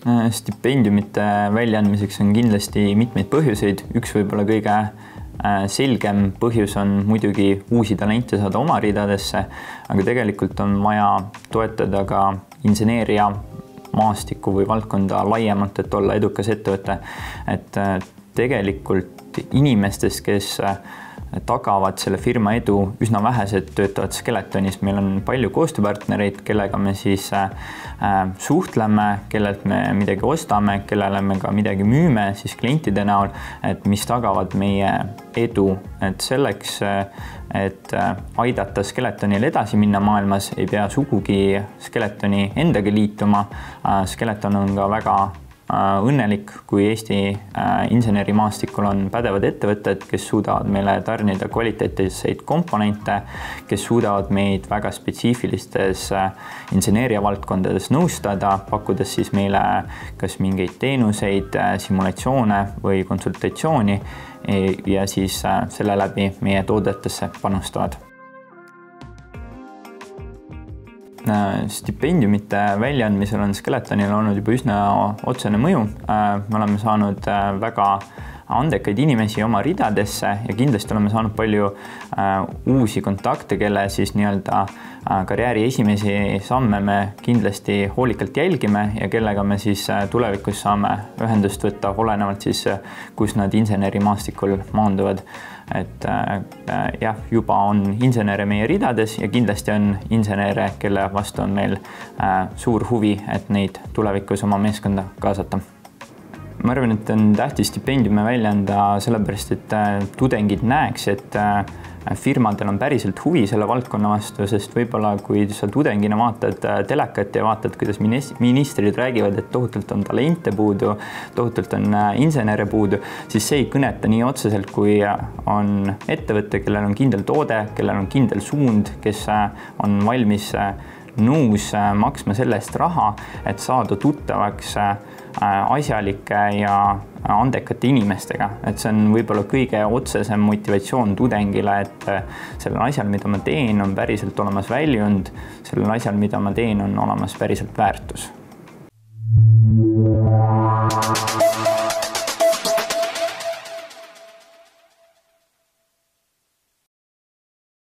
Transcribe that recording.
Stipendiumite väljaandmiseks on kindlasti mitmeid põhjuseid. Üks võib-olla kõige selgem põhjus on muidugi uusi talente saada oma ridadesse, aga tegelikult on vaja toetada ka inseneeria maastikku või valdkonda laiemalt, et olla edukas ettevõte. Et tegelikult inimestest, kes tagavad selle firma edu, üsna vähesed töötavad Skeletonis. Meil on palju koostööpartnereid, kellega me siis suhtleme, kellelt me midagi ostame, kellele me ka midagi müüme siis klientide näol, et mis tagavad meie edu. Et selleks, et aidata Skeletonil edasi minna maailmas, ei pea sugugi Skeletoni endaga liituma. Skeleton on ka väga õnnelik, kui Eesti insenerimaastikul on pädevad ettevõtted, kes suudavad meile tarnida kvaliteetseid komponente, kes suudavad meid väga spetsiifilistes inseneeria valdkondades nõustada, pakkudes siis meile kas mingeid teenuseid, simulatsioone või konsultatsiooni ja siis selle läbi meie toodetesse panustavad. Stipendiumite väljaandmisel on Skeletonil olnud juba üsna otsene mõju. Me oleme saanud väga andekaid inimesi oma ridadesse ja kindlasti oleme saanud palju uusi kontakte, kelle siis nii-öelda karjääri esimesi samme me kindlasti hoolikalt jälgime ja kellega me siis tulevikus saame ühendust võtta, olenevalt siis, kus nad insenerimaastikul maanduvad. Et jah, juba on insenere meie ridades ja kindlasti on insenere, kelle vastu on meil suur huvi, et neid tulevikus oma meeskonda kaasata. Ma arvan, et on tähtis stipendiume välja anda sellepärast, et tudengid näeks, et firmadel on päriselt huvi selle valdkonna vastu, sest võib-olla kui sa tudengina vaatad telekat ja vaatad, kuidas ministrid räägivad, et tohutult on talente puudu, tohutult on insenere puudu, siis see ei kõneta nii otseselt, kui on ettevõte, kellel on kindel toode, kellel on kindel suund, kes on valmis nõus maksma selle eest raha, et saada tuttavaks asjalike ja andekate inimestega. Et see on võib-olla kõige otsesem motivatsioon tudengile, et sellel asjal, mida ma teen, on päriselt olemas väljund, sellel asjal, mida ma teen, on olemas päriselt väärtus.